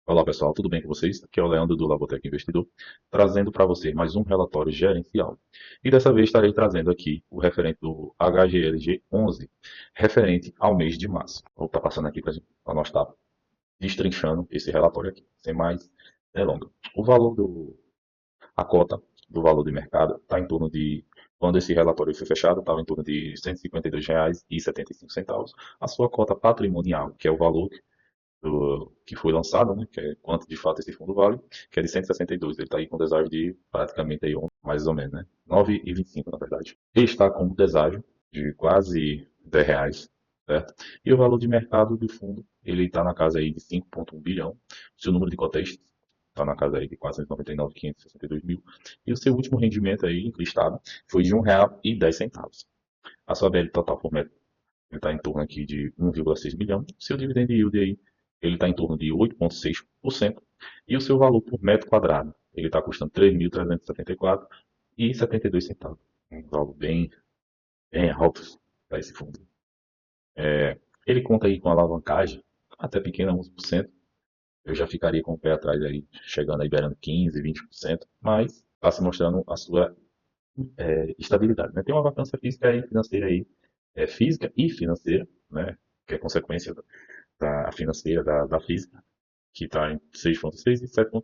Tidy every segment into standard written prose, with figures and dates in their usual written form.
Olá pessoal, tudo bem com vocês? Aqui é o Leandro do Labotec Investidor, trazendo para você mais um relatório gerencial. E dessa vez estarei trazendo aqui o referente do HGLG 11, referente ao mês de março. Vou estar passando aqui para nós estar destrinchando esse relatório aqui, sem mais delongas. O valor a cota do valor de mercado está em torno de, quando esse relatório foi fechado, estava em torno de R$ 152,75. A sua cota patrimonial, que é o valor que foi lançado, né, que é quanto de fato esse fundo vale, que é de 162. Ele está aí com deságio de praticamente aí, mais ou menos, né? 9,25 na verdade. Ele está com um deságio de quase R$ 10, certo? E o valor de mercado do fundo, ele está na casa aí de 5,1 bilhão. O seu número de cotas está na casa aí de 499.562 mil. E o seu último rendimento aí listado foi de R$ 1,10. A sua BL total por metro ele está em torno aqui de 1,6 milhão. Seu dividend yield aí, ele está em torno de 8,6%. E o seu valor por metro quadrado, ele está custando R$ 3.374,72. Um valor bem alto para esse fundo. Ele conta aí com alavancagem, até pequena, 11%. Eu já ficaria com o pé atrás aí, chegando aí beirando 15%, 20%, mas está se mostrando a sua estabilidade. Né? Tem uma vacância física e financeira aí, física e financeira, né? Que é consequência da financeira, da física, que está em 6,6 e 7,1.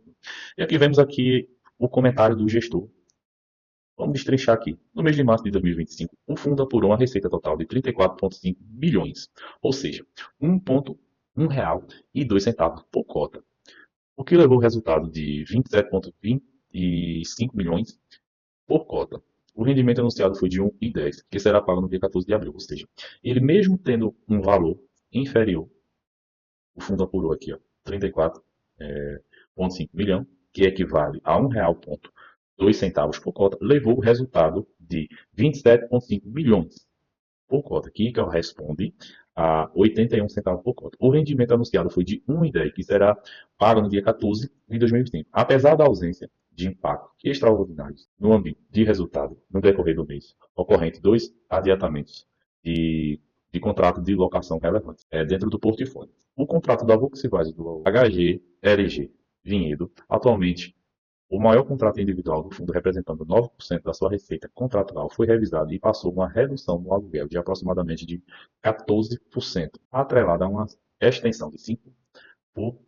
E aqui vemos aqui o comentário do gestor. Vamos destrinchar aqui. No mês de março de 2025, o fundo apurou uma receita total de 34,5 bilhões, ou seja, R$ 1,02 por cota, o que levou o resultado de 27,25 milhões por cota. O rendimento anunciado foi de 1,10, que será pago no dia 14 de abril, ou seja, ele mesmo tendo um valor inferior, o fundo apurou aqui, ó, 34,5 milhão, que equivale a R$ 1,02 por cota, levou o resultado de 27,5 milhões por cota, que corresponde a 81 centavos por cota. O rendimento anunciado foi de 1,10, que será pago no dia 14 de 2025. Apesar da ausência de impacto extraordinários no âmbito de resultado no decorrer do mês, ocorrente dois adiantamentos de contrato de locação relevantes dentro do portfólio. O contrato da Volkswagen do HGLG Vinhedo, atualmente o maior contrato individual do fundo, representando 9% da sua receita contratual, foi revisado e passou uma redução no aluguel de aproximadamente de 14%, atrelada a uma extensão de 5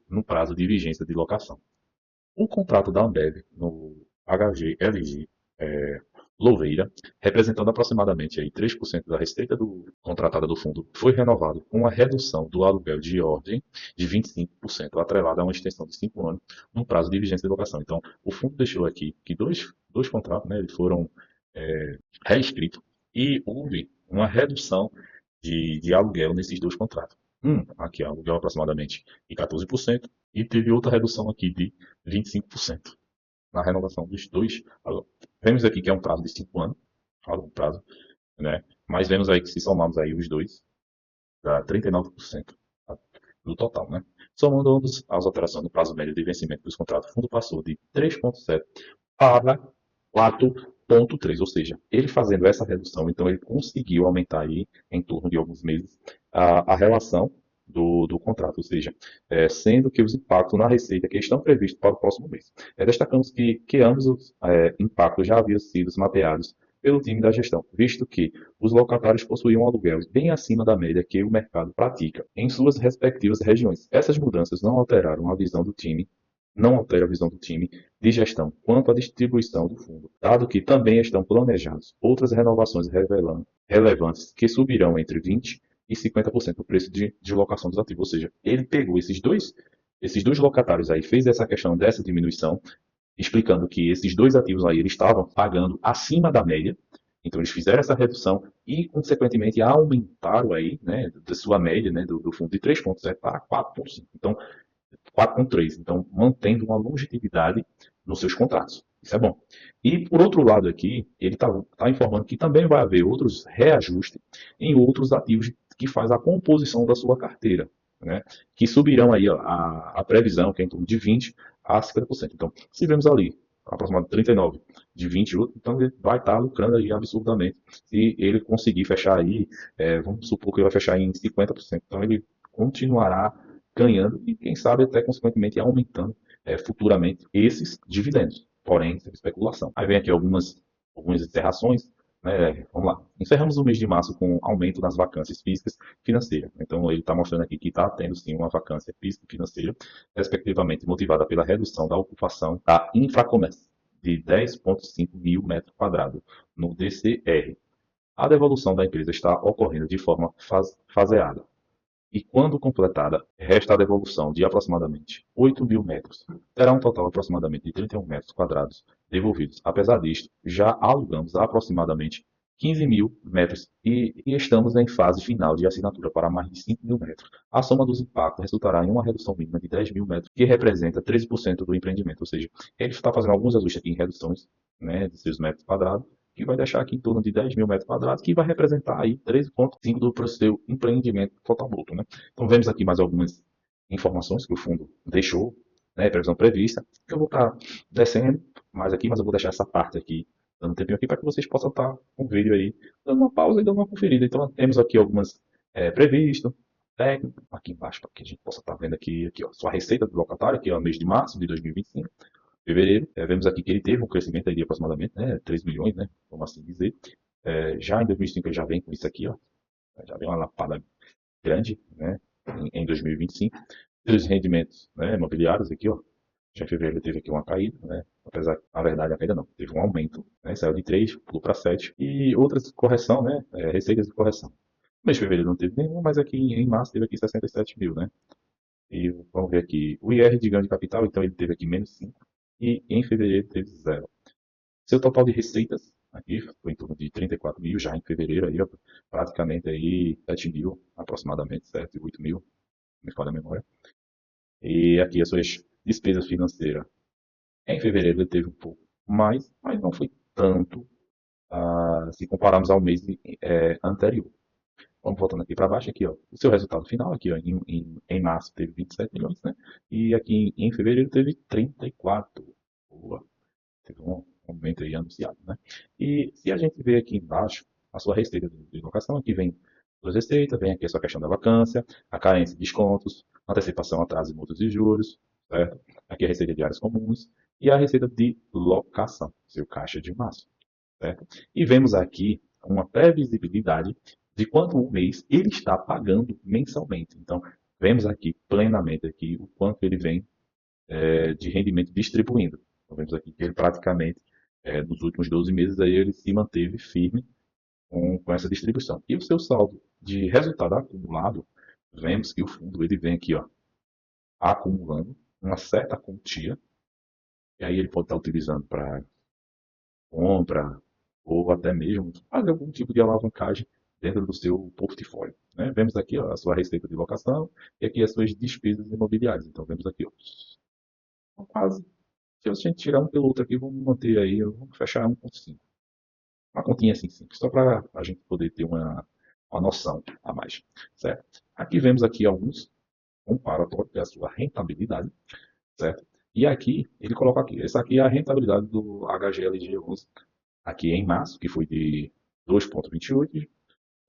no prazo de vigência de locação. O contrato da Ambev no HGLG Louveira, representando aproximadamente aí 3% da receita contratada do fundo, foi renovado com uma redução do aluguel de ordem de 25%, atrelada a uma extensão de 5 anos no prazo de vigência de locação. Então, o fundo deixou aqui que dois contratos, né, eles foram reescritos e houve uma redução de aluguel nesses dois contratos. Aqui aluguel aproximadamente de 14% e teve outra redução aqui de 25% na renovação dos dois. Vemos aqui que é um prazo de 5 anos, a longo prazo, né? Mas vemos aí que se somarmos aí os dois, dá 39% do total, né? Somando ambos as alterações no prazo médio de vencimento dos contratos, o fundo passou de 3,7 para 4,3, ou seja, ele fazendo essa redução, então ele conseguiu aumentar aí em torno de alguns meses a relação do contrato, ou seja, sendo que os impactos na receita que estão previstos para o próximo mês. Destacamos que ambos os impactos já haviam sido mapeados pelo time da gestão, visto que os locatários possuíam aluguéis bem acima da média que o mercado pratica em suas respectivas regiões. Essas mudanças não alteraram a visão do time, não altera a visão do time de gestão quanto à distribuição do fundo, dado que também estão planejados outras renovações relevantes que subirão entre 20% e 50% do preço de locação dos ativos. Ou seja, ele pegou esses dois locatários aí, fez essa questão dessa diminuição, explicando que esses dois ativos aí eles estavam pagando acima da média, então eles fizeram essa redução e, consequentemente, aumentaram aí, né, da sua média, né, do fundo de 3,7 para 4,5. Então, 4,3. Então, mantendo uma longevidade nos seus contratos. Isso é bom. E, por outro lado aqui, ele está informando que também vai haver outros reajustes em outros ativos que faz a composição da sua carteira, né? Que subirão aí a previsão, que é em torno de 20% a 50%. Então, se vemos ali aproximadamente 39 de 28, então ele vai estar lucrando aí absurdamente se ele conseguir fechar aí, vamos supor que ele vai fechar em 50%. Então ele continuará ganhando e, quem sabe, até consequentemente aumentando futuramente esses dividendos. Porém, isso é especulação. Aí vem aqui algumas encerrações. Né? Vamos lá. Encerramos o mês de março com aumento nas vacâncias físicas e financeiras. Então, ele está mostrando aqui que está tendo sim uma vacância física e financeira, respectivamente motivada pela redução da ocupação da Infracomércio de 10,5 mil metros quadrados no DCR. A devolução da empresa está ocorrendo de forma faseada e, quando completada, resta a devolução de aproximadamente 8 mil metros. Terá um total aproximadamente de 31 metros quadrados devolvidos. Apesar disto, já alugamos aproximadamente 15 mil metros e estamos em fase final de assinatura para mais de 5 mil metros. A soma dos impactos resultará em uma redução mínima de 10 mil metros, que representa 13% do empreendimento. Ou seja, ele está fazendo alguns ajustes aqui em reduções, né, de seus metros quadrados, que vai deixar aqui em torno de 10 mil metros quadrados, que vai representar aí 13,5% do seu empreendimento total bruto. Né? Então, vemos aqui mais algumas informações que o fundo deixou, né, previsão prevista. Eu vou estar descendo mais aqui, mas eu vou deixar essa parte aqui, dando um tempinho aqui, para que vocês possam estar com o vídeo aí, dando uma pausa e dando uma conferida. Então, temos aqui algumas previsto, técnico, aqui embaixo, para que a gente possa estar vendo aqui, ó, sua receita do locatário, aqui, ó, mês de março de 2025. Fevereiro, vemos aqui que ele teve um crescimento aí de aproximadamente 3 milhões, né, vamos assim dizer. Já em 2005 ele já vem com isso aqui, ó, já vem uma lapada grande, né, em 2025. Os rendimentos, né, imobiliários aqui, ó, já em fevereiro teve aqui uma caída, né, apesar, na verdade, a caída não, teve um aumento, né, saiu de 3, pulou para 7, e outras correção, né, receitas de correção. No mês de fevereiro não teve nenhum, mas aqui em março teve aqui 67 mil, né, e vamos ver aqui, o IR de ganho de capital, então ele teve aqui menos 5, e em fevereiro teve 0. Seu total de receitas, aqui foi em torno de 34 mil, já em fevereiro, aí, ó, praticamente aí 7 mil, aproximadamente 7, 8 mil, me falha a memória. E aqui as suas despesas financeiras. Em fevereiro ele teve um pouco mais, mas não foi tanto se compararmos ao mês anterior. Vamos voltando aqui para baixo, aqui, ó, o seu resultado final, aqui, ó, em março teve 27 milhões, né? E aqui em fevereiro teve 34. Boa. Teve um aumento aí anunciado, né? E se a gente ver aqui embaixo a sua receita de locação, aqui vem suas receitas, vem aqui a sua questão da vacância, a carência de descontos, antecipação, atraso e multas e juros, certo? Aqui a receita de áreas comuns e a receita de locação, seu caixa de março, certo? E vemos aqui uma previsibilidade de quanto o mês ele está pagando mensalmente. Então, vemos aqui plenamente aqui o quanto ele vem de rendimento distribuindo. Então, vemos aqui que ele praticamente, nos últimos 12 meses, aí ele se manteve firme com essa distribuição. E o seu saldo de resultado acumulado, vemos que o fundo ele vem aqui, ó, acumulando uma certa quantia, e aí ele pode estar utilizando para compra ou até mesmo fazer algum tipo de alavancagem dentro do seu portfólio. Né? Vemos aqui, ó, a sua receita de locação e aqui as suas despesas imobiliárias. Então vemos aqui, ó, quase. Se a gente tirar um pelo outro aqui, vamos manter aí, vamos fechar 1,5. Uma continha assim simples, só para a gente poder ter uma noção a mais, certo? Aqui vemos aqui alguns comparatórios da sua rentabilidade, certo? E aqui, ele coloca aqui, essa aqui é a rentabilidade do HGLG11, aqui em março, que foi de 2,28,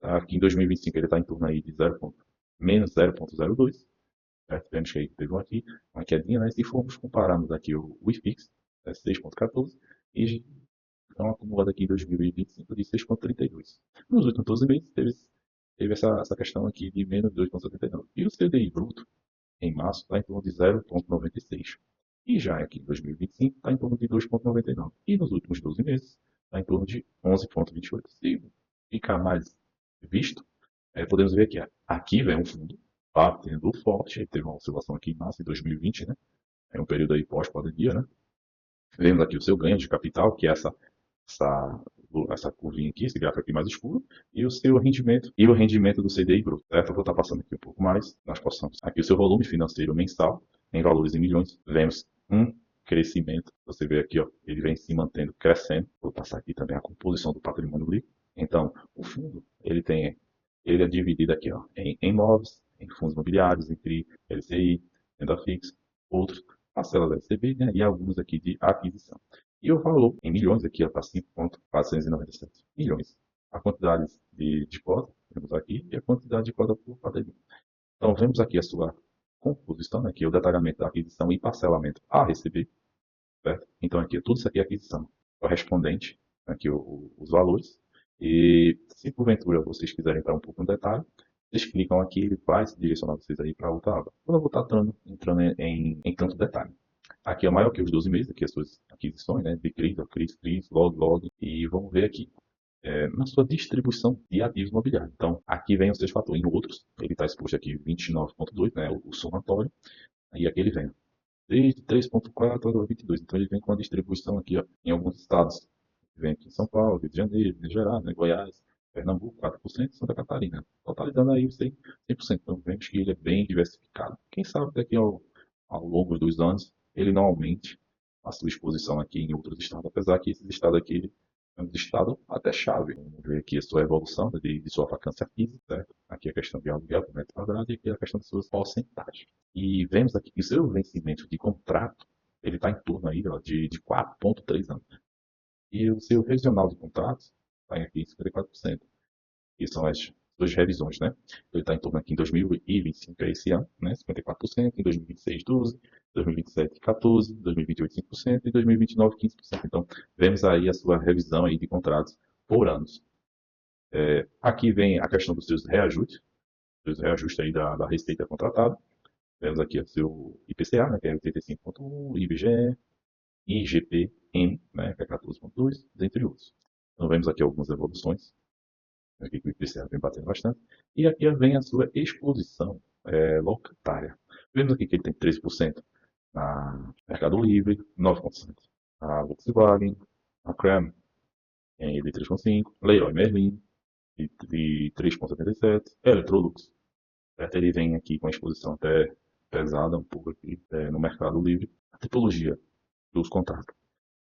aqui em 2025 ele está em torno aí de menos 0,02, certo? Vemos que aí teve uma quedinha, né? Se formos compararmos aqui o IFIX, é 6,14, e então acumulado aqui em 2025 de 6,32. Nos últimos 12 meses teve essa questão aqui de menos 2,79. E o CDI bruto, em março, está em torno de 0,96. E já aqui em 2025 está em torno de 2,99. E nos últimos 12 meses está em torno de 11,28. Se ficar mais visto, podemos ver que aqui vem um fundo batendo forte. Teve uma oscilação aqui em março de 2020, né? É um período aí pós-pandemia, né? Vemos aqui o seu ganho de capital, que é essa curvinha aqui, esse gráfico aqui mais escuro, e o seu rendimento, e o rendimento do CDI bruto, certo? Eu vou estar passando aqui um pouco mais, nós possamos. Aqui o seu volume financeiro mensal, em valores em milhões, vemos um crescimento, você vê aqui, ó, ele vem se mantendo crescendo. Vou passar aqui também a composição do patrimônio líquido. Então, o fundo, ele é dividido aqui, ó, em imóveis, em fundos imobiliários, em CRI, LCI, renda fixa, outros, parcelas LCB, né, e alguns aqui de aquisição. E o valor em milhões aqui está 5,497 milhões. A quantidade de cota, temos aqui, e a quantidade de cota por patrimônio. Então, vemos aqui a sua composição, né, aqui é o detalhamento da aquisição e parcelamento a receber, certo? Então aqui, tudo isso aqui é aquisição correspondente, aqui os valores. E se porventura vocês quiserem entrar um pouco no detalhe, vocês clicam aqui, ele vai direcionar vocês aí para outra aba. Eu não vou estar entrando em tanto detalhe. Aqui é maior que os 12 meses, aqui as suas aquisições, né, de CRIs, log, e vamos ver aqui. Na sua distribuição de ativos imobiliários. Então, aqui vem os seus fatores. Em outros, ele está exposto aqui 29,2, né, o somatório, e aqui ele vem desde 3,4 a 22. Então, ele vem com a distribuição aqui ó, em alguns estados. Vem aqui em São Paulo, Rio de Janeiro, Minas Gerais, né, Goiás, Pernambuco, 4%, Santa Catarina. Totalizando aí 100%. Então, vemos que ele é bem diversificado. Quem sabe daqui ao longo dos anos, ele não aumente a sua exposição aqui em outros estados, apesar que esses estados aqui é um estado até chave. Vamos ver aqui a sua evolução né, de sua vacância física, certo? Aqui a questão de aluguel por metro quadrado e aqui a questão de suas porcentagens. E vemos aqui que o seu vencimento de contrato, ele está em torno aí, ó, de 4,3 anos. E o seu regional de contratos está aqui em 54%. Que são as suas revisões, né? Ele está em torno aqui em 2025, é esse ano, né? 54%, em 2026, 12%, 2027, 14%, 2028, 5% e 2029, 15%. Então, vemos aí a sua revisão aí de contratos por anos. Aqui vem a questão dos seus reajustes aí da receita contratada. Vemos aqui o seu IPCA, né, que é 85,1, IBGE, IGPM, né, que é 14,2, dentre outros. Então, vemos aqui algumas evoluções. Aqui que o IPCA vem batendo bastante. E aqui vem a sua exposição locatária. Vemos aqui que ele tem 13% na Mercado Livre, 9,7% na Volkswagen, a Cram de 3,5%, Leroy Merlin de 3,77%, Electrolux. Ele vem aqui com a exposição até pesada um pouco aqui no Mercado Livre. A tipologia dos contratos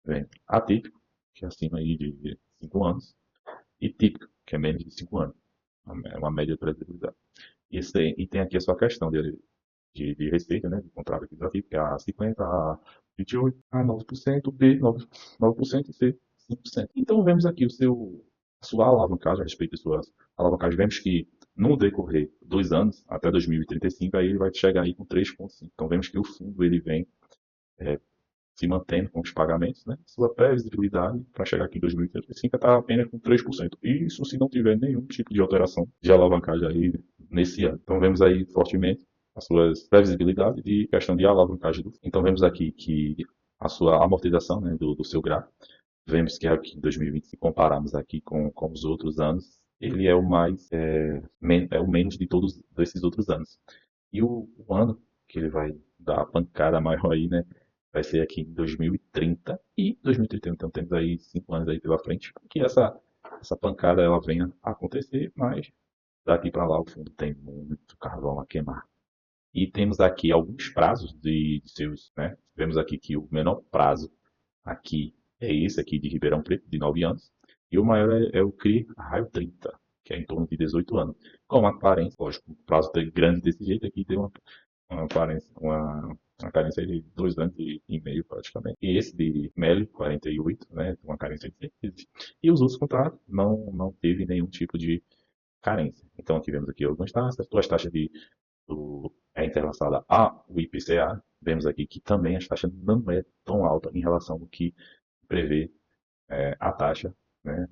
vem atípico, que é acima aí de 5 anos, e típico, que é menos de 5 anos. É uma média de previsibilidade. E tem aqui a sua questão de receita, né, de contrato equitativo, que é a 50, a 28, a 9%, B 9% e C 5%. Então vemos aqui a sua alavancagem, a respeito de suas alavancagens, vemos que no decorrer 2 anos, até 2035, aí ele vai chegar aí com 3,5. Então vemos que o fundo ele vem se mantendo com os pagamentos, né? Sua previsibilidade para chegar aqui em 2035 está apenas com 3%. Isso se não tiver nenhum tipo de alteração de alavancagem aí nesse ano. Então vemos aí fortemente as suas previsibilidades de questão de alavancagem. Então vemos aqui que a sua amortização né, do seu gráfico, vemos que aqui em 2020, se compararmos aqui com os outros anos, ele é o o menos de todos esses outros anos. E o ano que ele vai dar a pancada maior aí, né? Vai ser aqui em 2030 e 2031. Então temos aí 5 anos aí pela frente que essa pancada ela venha a acontecer, mas daqui para lá o fundo tem muito carvão a queimar. E temos aqui alguns prazos de seus, né? Vemos aqui que o menor prazo aqui é esse aqui de Ribeirão Preto, de 9 anos, e o maior é o CRI Raio 30, que é em torno de 18 anos. Com uma carência, lógico, um prazo grande desse jeito aqui tem uma carência de 2 anos e meio praticamente. E esse de Meli, 48, né, uma carência de 6 meses. E os outros contratos não teve nenhum tipo de carência. Então aqui vemos aqui algumas taxas, duas taxas interlaçada ao IPCA. Vemos aqui que também as taxas não é tão alta em relação ao que prevê a taxa né,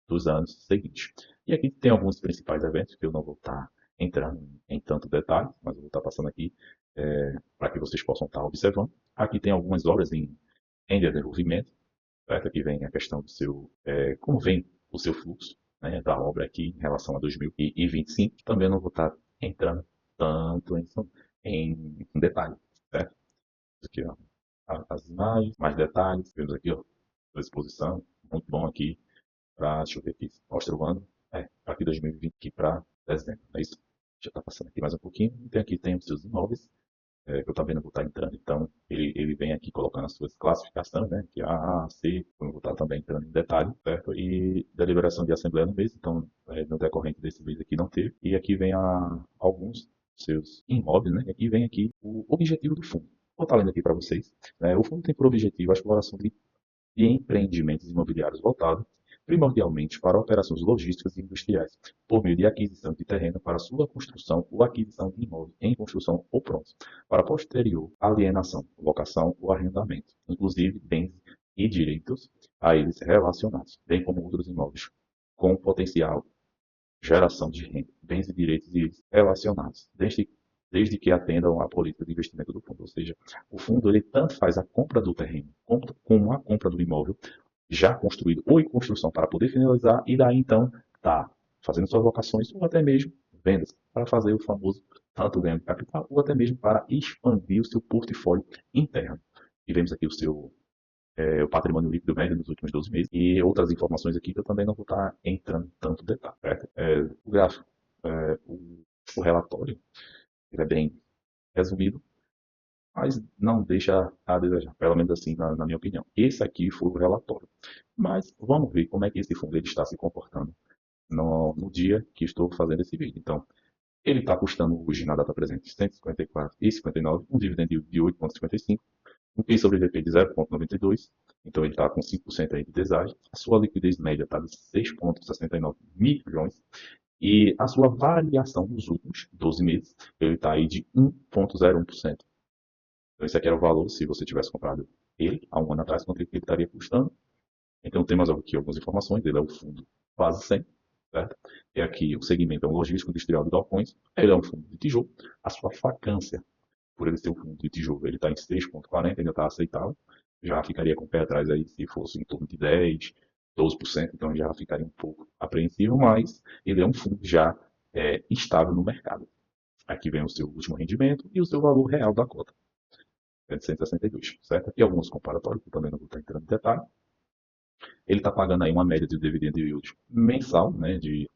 dos anos seguintes. E aqui tem alguns principais eventos que eu não vou estar entrando em tanto detalhe, mas eu vou estar passando aqui para que vocês possam estar observando. Aqui tem algumas obras em desenvolvimento, certo? Aqui vem a questão do seu, como vem o seu fluxo né, da obra aqui em relação a 2025. Também não vou estar entrando tanto em detalhe, certo? Aqui, ó, as imagens, mais detalhes, vemos aqui, ó, a exposição, muito bom aqui para, deixa eu ver aqui, mostra o ano, para aqui 2020 aqui para dezembro, é isso? Já está passando aqui mais um pouquinho, e aqui tem os seus imóveis, que eu também não vou estar entrando, então ele vem aqui colocando as suas classificações, né, que é A, C, eu não vou estar também entrando em detalhe, certo? E deliberação de assembleia no mês, então no decorrente desse mês aqui não teve, e aqui vem alguns seus imóveis, né, e aqui vem aqui o objetivo do fundo. Vou estar lendo aqui para vocês, né, o fundo tem por objetivo a exploração de empreendimentos imobiliários voltados primordialmente para operações logísticas e industriais, por meio de aquisição de terreno para sua construção ou aquisição de imóveis em construção ou prontos, para posterior alienação, locação ou arrendamento, inclusive bens e direitos a eles relacionados, bem como outros imóveis com potencial geração de renda, bens e direitos relacionados, desde que atendam à política de investimento do fundo. Ou seja, o fundo ele tanto faz a compra do terreno como a compra do imóvel já construído ou em construção para poder finalizar e daí então tá fazendo suas locações ou até mesmo vendas para fazer o famoso tanto ganho de capital ou até mesmo para expandir o seu portfólio interno. E vemos aqui o patrimônio líquido médio nos últimos 12 meses e outras informações aqui que eu também não vou estar entrando em tanto detalhe. Certo? O gráfico, o relatório, ele é bem resumido, mas não deixa a desejar, pelo menos assim, na minha opinião. Esse aqui foi o relatório. Mas vamos ver como é que esse fundo ele está se comportando no dia que estou fazendo esse vídeo. Então, ele está custando hoje, na data presente, R$ 154,59, um dividendo de 8,55, um PI sobre VP de 0,92, então ele está com 5% aí de deságio. A sua liquidez média está de 6,69 milhões e a sua variação nos últimos 12 meses, ele está aí de 1,01%. Então esse aqui era o valor se você tivesse comprado ele há um ano atrás, quanto ele estaria custando. Então temos aqui algumas informações, ele é o fundo quase 100, certo? E aqui o segmento é um logístico industrial de galpões, ele é um fundo de tijolo, a sua vacância por ele ser um fundo de tijolo, ele está em 6,40, ainda está aceitável. Já ficaria com o pé atrás aí se fosse em torno de 10, 12%, então já ficaria um pouco apreensivo, mas ele é um fundo já estável no mercado. Aqui vem o seu último rendimento e o seu valor real da cota, é de 162, certo? Aqui alguns comparatórios, que eu também não vou estar entrando em detalhe. Ele está pagando aí uma média de dividend yield mensal, né, de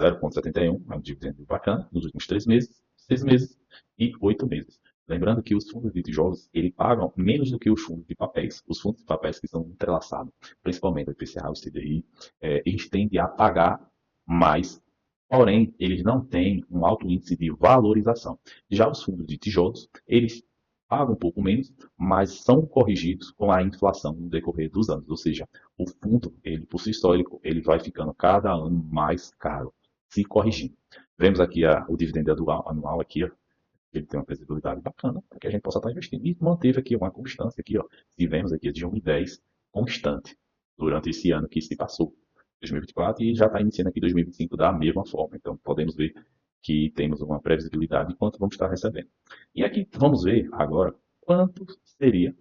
0,71, é um dividendo bacana, nos últimos 3 meses, 6 meses e 8 meses. Lembrando que os fundos de tijolos, ele pagam menos do que os fundos de papéis. Os fundos de papéis que são entrelaçados, principalmente o IPCA, o CDI, eles tendem a pagar mais, porém, eles não têm um alto índice de valorização. Já os fundos de tijolos, eles pagam um pouco menos, mas são corrigidos com a inflação no decorrer dos anos. Ou seja, o fundo, ele por si só, ele vai ficando cada ano mais caro, se corrigindo. Vemos aqui o dividendo anual aqui, ó, ele tem uma previsibilidade bacana para que a gente possa estar investindo. E manteve aqui uma constância aqui, ó. Tivemos aqui de 1,10 constante durante esse ano que se passou, 2024, e já está iniciando aqui 2025 da mesma forma. Então podemos ver que temos uma previsibilidade de quanto vamos estar recebendo. E aqui vamos ver agora quanto seria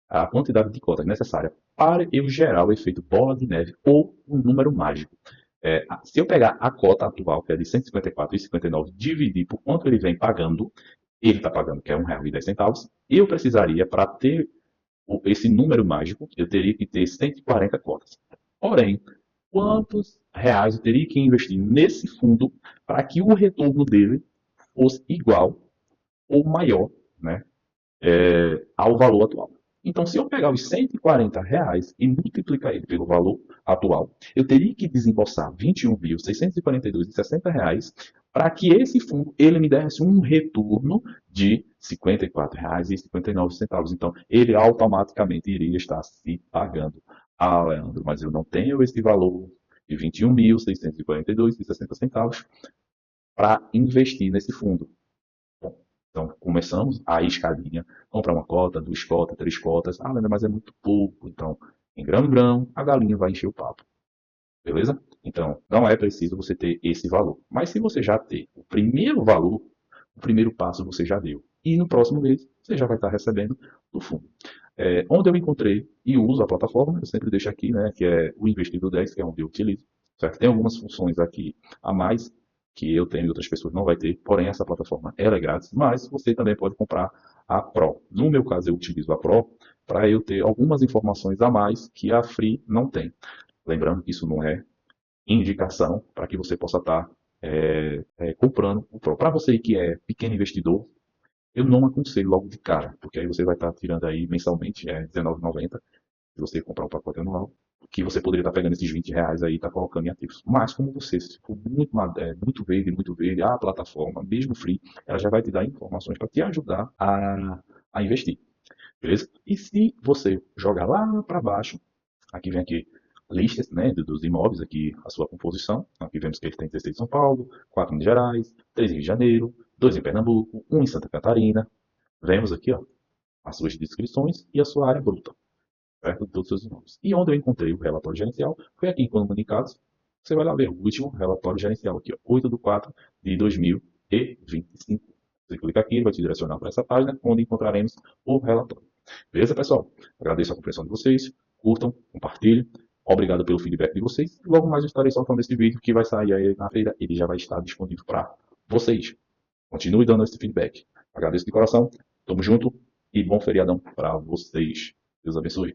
a quantidade de cotas necessária para eu gerar o efeito bola de neve ou um número mágico. Se eu pegar a cota atual, que é de 154,59, dividir por quanto ele vem pagando, ele está pagando, que é R$ 1,10, eu precisaria, para ter esse número mágico, eu teria que ter 140 cotas. Porém, quantos reais eu teria que investir nesse fundo para que o retorno dele fosse igual ou maior, né, ao valor atual? Então, se eu pegar os R$ 140 e multiplicar ele pelo valor atual, eu teria que desembolsar R$ 21.642,60 para que esse fundo ele me desse um retorno de R$ 54,59. Então, ele automaticamente iria estar se pagando. Ah, Leandro, mas eu não tenho esse valor de R$ 21.642,60 para investir nesse fundo. Então, começamos a escadinha, comprar uma cota, duas cotas, três cotas. Ah, Leandro, mas é muito pouco. Então, em grão em grão, a galinha vai encher o papo. Beleza? Então, não é preciso você ter esse valor. Mas se você já ter o primeiro valor, o primeiro passo você já deu. E no próximo mês, você já vai estar recebendo do fundo. Onde eu encontrei e uso a plataforma, eu sempre deixo aqui, né, que é o Investidor 10, que é onde eu utilizo. Certo? Tem algumas funções aqui a mais que eu tenho e outras pessoas não vai ter, porém essa plataforma ela é grátis, mas você também pode comprar a Pro. No meu caso, eu utilizo a Pro para eu ter algumas informações a mais que a Free não tem. Lembrando que isso não é indicação para que você possa estar comprando o Pro. Para você que é pequeno investidor, eu não aconselho logo de cara, porque aí você vai estar tirando aí mensalmente R$19,90 se você comprar um pacote anual, que você poderia estar pegando esses R$ 20 aí e estar colocando em ativos. Mas como você, se for muito verde, a plataforma, mesmo free, ela já vai te dar informações para te ajudar a investir. Beleza? E se você jogar lá para baixo, aqui vem aqui listas, né, dos imóveis aqui, a sua composição. Aqui vemos que ele tem 16 em São Paulo, 4 em Minas Gerais, 3 em Rio de Janeiro, 2 em Pernambuco, 1 em Santa Catarina. Vemos aqui, ó, as suas descrições e a sua área bruta, certo? De todos os seus imóveis. E onde eu encontrei o relatório gerencial foi aqui em comunicados. Você vai lá ver o último relatório gerencial aqui, ó, 8 de 4 de 2025. Você clica aqui, ele vai te direcionar para essa página, onde encontraremos o relatório. Beleza, pessoal? Agradeço a compreensão de vocês. Curtam, compartilhem. Obrigado pelo feedback de vocês. Logo mais eu estarei soltando esse vídeo que vai sair aí na feira. Ele já vai estar disponível para vocês. Continue dando esse feedback. Agradeço de coração. Tamo junto e bom feriadão para vocês. Deus abençoe.